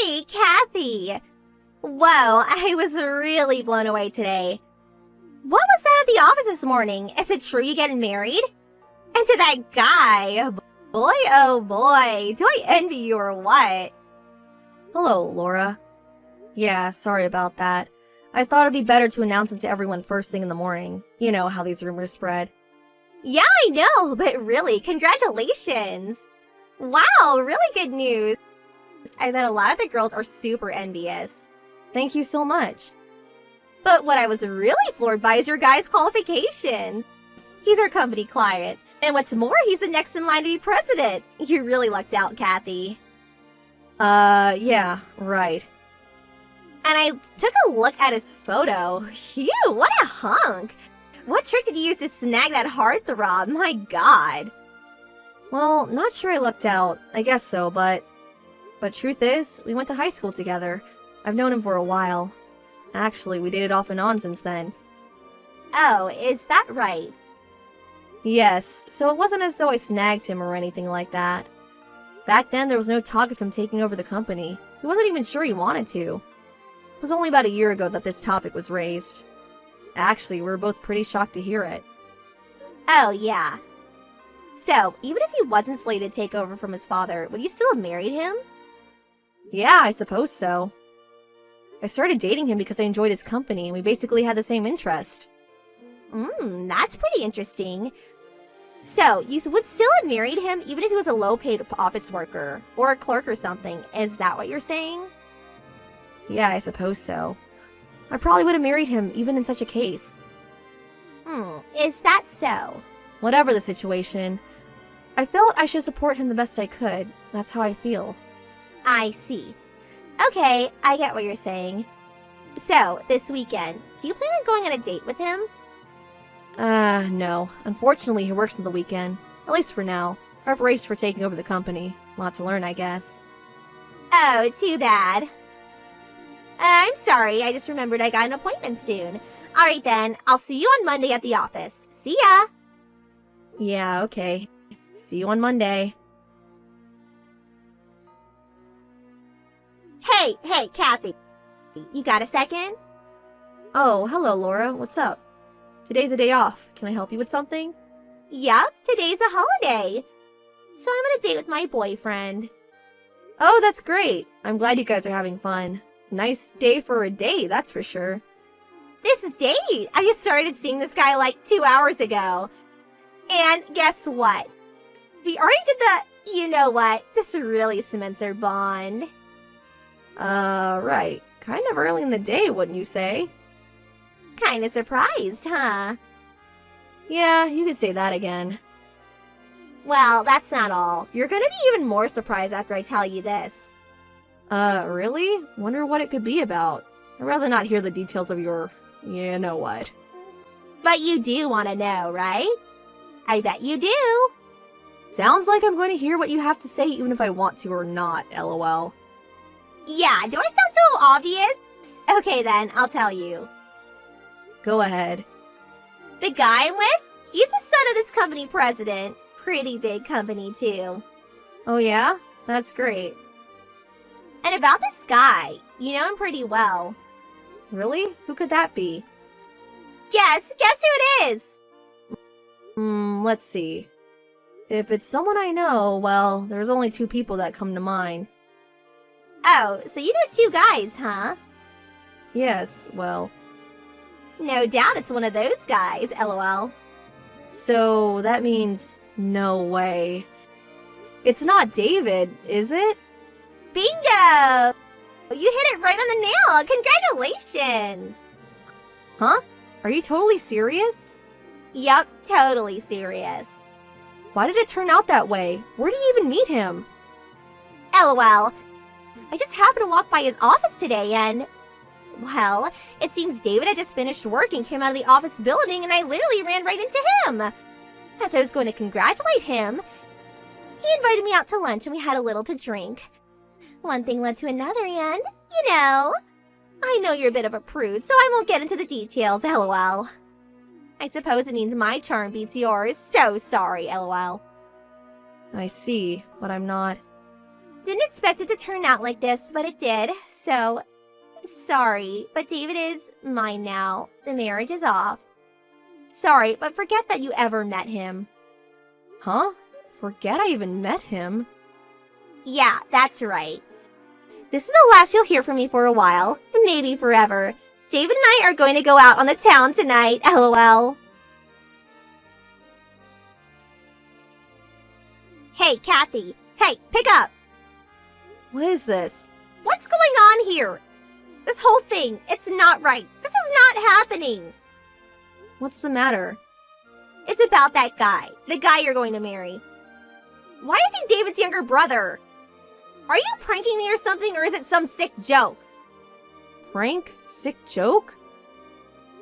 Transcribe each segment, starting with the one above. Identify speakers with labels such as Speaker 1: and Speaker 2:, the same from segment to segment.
Speaker 1: Hey, Kathy! Whoa, I was really blown away today. What was that at the office this morning? Is it true you're getting married? And to that guy? Boy, oh boy, do I envy you or what?
Speaker 2: Hello, Laura. Yeah, sorry about that. I thought it'd be better to announce it to everyone first thing in the morning. You know how these rumors spread.
Speaker 1: Yeah, I know, but really, congratulations! Wow, really good news. I bet a lot of the girls are super envious.
Speaker 2: Thank you so much.
Speaker 1: But what I was really floored by is your guy's qualifications. He's our company client. And what's more, he's the next in line to be president. You really lucked out, Kathy.
Speaker 2: Yeah, right.
Speaker 1: And I took a look at his photo. Phew, what a hunk! What trick did you use to snag that heartthrob? My god.
Speaker 2: Well, not sure I lucked out. I guess so, but truth is, we went to high school together. I've known him for a while. Actually, we dated off and on since then.
Speaker 1: Oh, is that right?
Speaker 2: Yes, so it wasn't as though I snagged him or anything like that. Back then, there was no talk of him taking over the company. He wasn't even sure he wanted to. It was only about a year ago that this topic was raised. Actually, we were both pretty shocked to hear it.
Speaker 1: Oh, yeah. So, even if he wasn't slated to take over from his father, would you still have married him?
Speaker 2: Yeah, I suppose so. I started dating him because I enjoyed his company, and we basically had the same interest.
Speaker 1: That's pretty interesting. So, you would still have married him even if he was a low-paid office worker, or a clerk or something. Is that what you're saying?
Speaker 2: Yeah, I suppose so. I probably would have married him even in such a case.
Speaker 1: Is that so?
Speaker 2: Whatever the situation, I felt I should support him the best I could. That's how I feel.
Speaker 1: I see. Okay, I get what you're saying. So, this weekend, do you plan on going on a date with him?
Speaker 2: No. Unfortunately, he works on the weekend. At least for now. Preparation for taking over the company. Lot to learn, I guess.
Speaker 1: Oh, too bad. I'm sorry, I just remembered I got an appointment soon. Alright then, I'll see you on Monday at the office. See ya!
Speaker 2: Yeah, okay. See you on Monday.
Speaker 1: Hey, Kathy. You got a second?
Speaker 2: Oh, hello, Laura. What's up? Today's a day off. Can I help you with something?
Speaker 1: Yup, today's a holiday. So I'm on a date with my boyfriend.
Speaker 2: Oh, that's great. I'm glad you guys are having fun. Nice day for a date, that's for sure.
Speaker 1: This date? I just started seeing this guy like 2 hours ago. And guess what? We already did the, you know what, this really cements our bond.
Speaker 2: Right. Kind of early in the day, wouldn't you say?
Speaker 1: Kinda surprised, huh?
Speaker 2: Yeah, you could say that again.
Speaker 1: Well, that's not all. You're gonna be even more surprised after I tell you this.
Speaker 2: Really? Wonder what it could be about. I'd rather not hear the details of your... you know what.
Speaker 1: But you do want to know, right? I bet you do.
Speaker 2: Sounds like I'm going to hear what you have to say even if I want to or not, lol.
Speaker 1: Yeah, do I sound so obvious? Okay then, I'll tell you.
Speaker 2: Go ahead.
Speaker 1: The guy I'm with, he's the son of this company president. Pretty big company too.
Speaker 2: Oh yeah? That's great.
Speaker 1: And about this guy, you know him pretty well.
Speaker 2: Really? Who could that be?
Speaker 1: Guess who it is?
Speaker 2: Let's see. If it's someone I know, well, there's only two people that come to mind.
Speaker 1: Oh, so you know two guys, huh?
Speaker 2: Yes, well...
Speaker 1: No doubt it's one of those guys, lol.
Speaker 2: So, that means... no way. It's not David, is it?
Speaker 1: Bingo! You hit it right on the nail! Congratulations!
Speaker 2: Huh? Are you totally serious?
Speaker 1: Yup, totally serious.
Speaker 2: Why did it turn out that way? Where did you even meet him?
Speaker 1: LOL. I just happened to walk by his office today and... well, it seems David had just finished work and came out of the office building and I literally ran right into him. As I was going to congratulate him, he invited me out to lunch and we had a little to drink. One thing led to another and, you know, I know you're a bit of a prude, so I won't get into the details, lol. I suppose it means my charm beats yours. So sorry, lol.
Speaker 2: I see, but I'm not...
Speaker 1: Didn't expect it to turn out like this, but it did. So, sorry, but David is mine now. The marriage is off. Sorry, but forget that you ever met him.
Speaker 2: Huh? Forget I even met him?
Speaker 1: Yeah, that's right. This is the last you'll hear from me for a while, maybe forever. David and I are going to go out on the town tonight, lol. Hey, Kathy. Hey, pick up.
Speaker 2: What is this?
Speaker 1: What's going on here? This whole thing, it's not right. This is not happening.
Speaker 2: What's the matter?
Speaker 1: It's about that guy, the guy you're going to marry. Why is he David's younger brother? Are you pranking me or something, or is it some sick joke?
Speaker 2: Prank? Sick joke?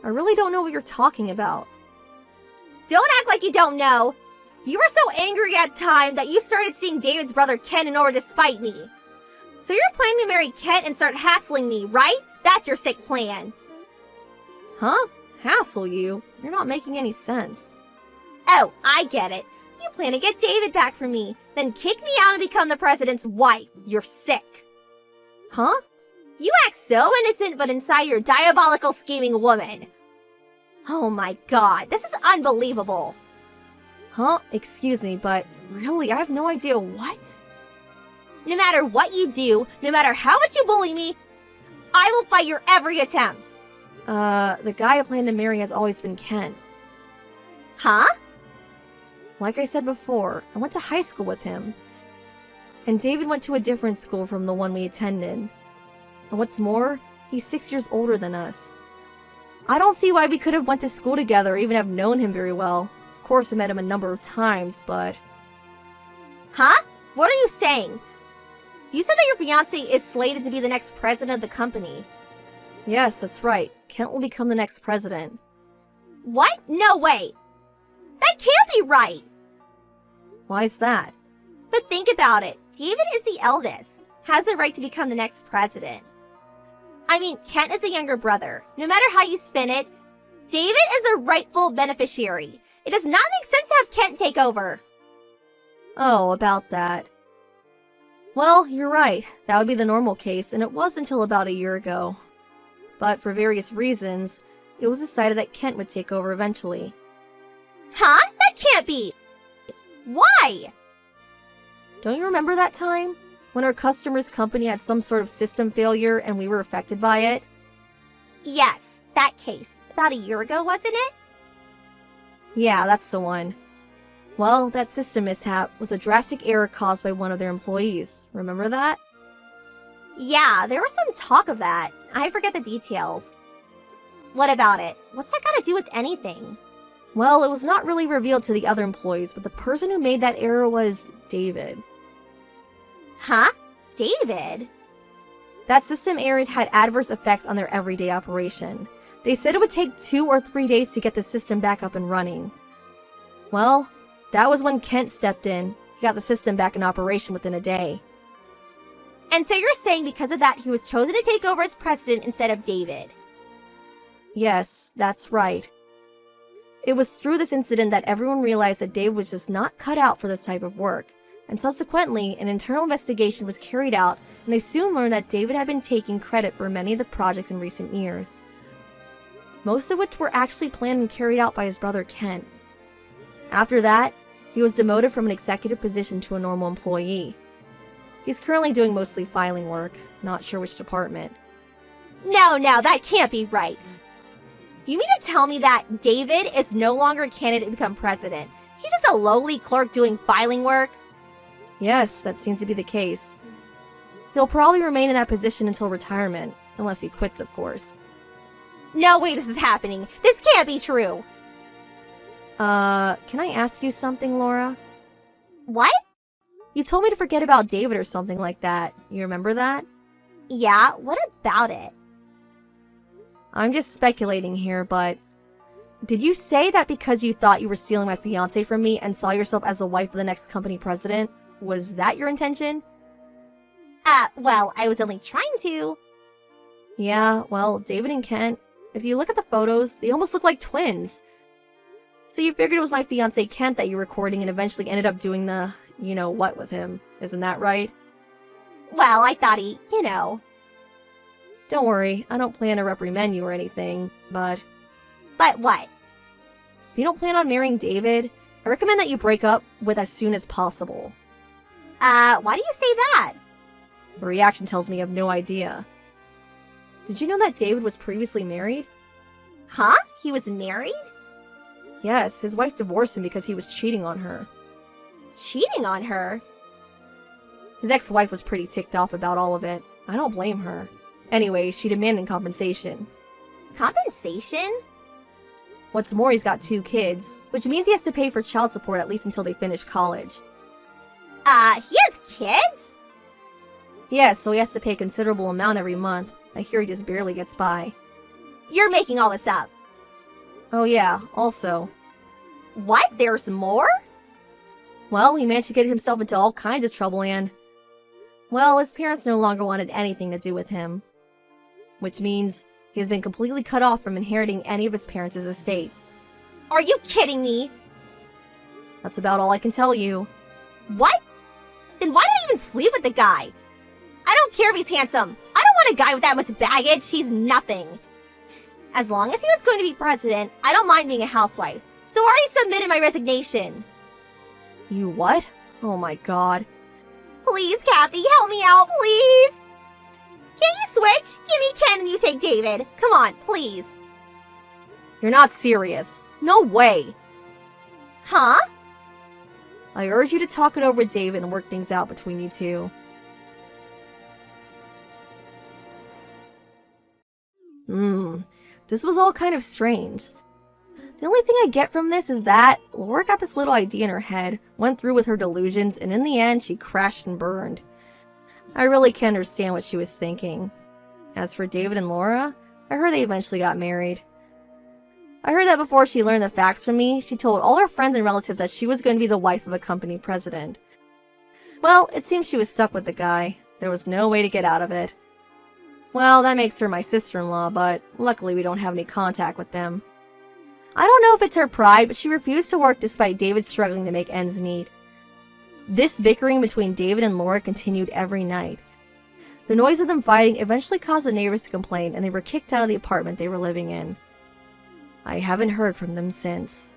Speaker 2: I really don't know what you're talking about.
Speaker 1: Don't act like you don't know. You were so angry at the time that you started seeing David's brother Ken in order to spite me. So you're planning to marry Kent and start hassling me, right? That's your sick plan.
Speaker 2: Huh? Hassle you? You're not making any sense.
Speaker 1: Oh, I get it. You plan to get David back from me, then kick me out and become the president's wife. You're sick.
Speaker 2: Huh?
Speaker 1: You act so innocent, but inside you're a diabolical scheming woman. Oh my god, this is unbelievable.
Speaker 2: Huh? Excuse me, but really, I have no idea what?
Speaker 1: No matter what you do, no matter how much you bully me, I will fight your every attempt.
Speaker 2: The guy I plan to marry has always been Ken.
Speaker 1: Huh?
Speaker 2: Like I said before, I went to high school with him. And David went to a different school from the one we attended. And what's more, he's 6 years older than us. I don't see why we could have went to school together or even have known him very well. Of course, I met him a number of times, but...
Speaker 1: Huh? What are you saying? You said that your fiancé is slated to be the next president of the company.
Speaker 2: Yes, that's right. Kent will become the next president.
Speaker 1: What? No way! That can't be right!
Speaker 2: Why's that?
Speaker 1: But think about it. David is the eldest, has the right to become the next president. I mean, Kent is the younger brother. No matter how you spin it, David is the rightful beneficiary. It does not make sense to have Kent take over.
Speaker 2: Oh, about that. Well, you're right. That would be the normal case, and it was until about a year ago. But for various reasons, it was decided that Kent would take over eventually.
Speaker 1: Huh? That can't be! Why?
Speaker 2: Don't you remember that time? When our customer's company had some sort of system failure and we were affected by it?
Speaker 1: Yes, that case. About a year ago, wasn't it?
Speaker 2: Yeah, that's the one. Well, that system mishap was a drastic error caused by one of their employees. Remember that?
Speaker 1: Yeah, there was some talk of that. I forget the details. What about it? What's that got to do with anything?
Speaker 2: Well, it was not really revealed to the other employees, but the person who made that error was David.
Speaker 1: Huh? David?
Speaker 2: That system error had adverse effects on their everyday operation. They said it would take 2 or 3 days to get the system back up and running. Well, that was when Kent stepped in. He got the system back in operation within a day.
Speaker 1: And so you're saying because of that, he was chosen to take over as president instead of David?
Speaker 2: Yes, that's right. It was through this incident that everyone realized that David was just not cut out for this type of work, and subsequently, an internal investigation was carried out, and they soon learned that David had been taking credit for many of the projects in recent years, most of which were actually planned and carried out by his brother Kent. After that, he was demoted from an executive position to a normal employee. He's currently doing mostly filing work, not sure which department.
Speaker 1: No, that can't be right. You mean to tell me that David is no longer a candidate to become president? He's just a lowly clerk doing filing work?
Speaker 2: Yes, that seems to be the case. He'll probably remain in that position until retirement, unless he quits, of course.
Speaker 1: No way this is happening. This can't be true.
Speaker 2: Can I ask you something, Laura?
Speaker 1: What?
Speaker 2: You told me to forget about David or something like that. You remember that?
Speaker 1: Yeah, what about it?
Speaker 2: I'm just speculating here, but... Did you say that because you thought you were stealing my fiancé from me and saw yourself as the wife of the next company president? Was that your intention?
Speaker 1: Well, I was only trying to.
Speaker 2: Yeah, well, David and Kent, if you look at the photos, they almost look like twins. So you figured it was my fiancé Kent that you were courting and eventually ended up doing the, you know what with him. Isn't that right?
Speaker 1: Well, I thought he.
Speaker 2: Don't worry, I don't plan to reprimand you or anything, but
Speaker 1: But what?
Speaker 2: if you don't plan on marrying David, I recommend that you break up with as soon as possible.
Speaker 1: Why do you say that?
Speaker 2: Your reaction tells me you have no idea. Did you know that David was previously married?
Speaker 1: Huh? He was married?
Speaker 2: Yes, his wife divorced him because he was cheating on her.
Speaker 1: Cheating on her?
Speaker 2: His ex-wife was pretty ticked off about all of it. I don't blame her. Anyway, she demanded compensation.
Speaker 1: Compensation?
Speaker 2: What's more, he's got 2 kids, which means he has to pay for child support at least until they finish college.
Speaker 1: He has kids?
Speaker 2: Yes, so he has to pay a considerable amount every month. I hear he just barely gets by.
Speaker 1: You're making all this up.
Speaker 2: Oh yeah, also.
Speaker 1: What? There's more?
Speaker 2: Well, he managed to get himself into all kinds of trouble and... Well, his parents no longer wanted anything to do with him. Which means he has been completely cut off from inheriting any of his parents' estate.
Speaker 1: Are you kidding me?
Speaker 2: That's about all I can tell you.
Speaker 1: What? Then why did I even sleep with the guy? I don't care if he's handsome. I don't want a guy with that much baggage. He's nothing. As long as he was going to be president, I don't mind being a housewife. So I already submitted my resignation.
Speaker 2: You what? Oh my god.
Speaker 1: Please, Kathy, help me out, please. Can't you switch? Give me Ken and you take David. Come on, please.
Speaker 2: You're not serious. No way.
Speaker 1: Huh?
Speaker 2: I urge you to talk it over with David and work things out between you two. This was all kind of strange. The only thing I get from this is that Laura got this little idea in her head, went through with her delusions, and in the end, she crashed and burned. I really can't understand what she was thinking. As for David and Laura, I heard they eventually got married. I heard that before she learned the facts from me, she told all her friends and relatives that she was going to be the wife of a company president. Well, it seems she was stuck with the guy. There was no way to get out of it. Well, that makes her my sister-in-law, but luckily we don't have any contact with them. I don't know if it's her pride, but she refused to work despite David struggling to make ends meet. This bickering between David and Laura continued every night. The noise of them fighting eventually caused the neighbors to complain, and they were kicked out of the apartment they were living in. I haven't heard from them since.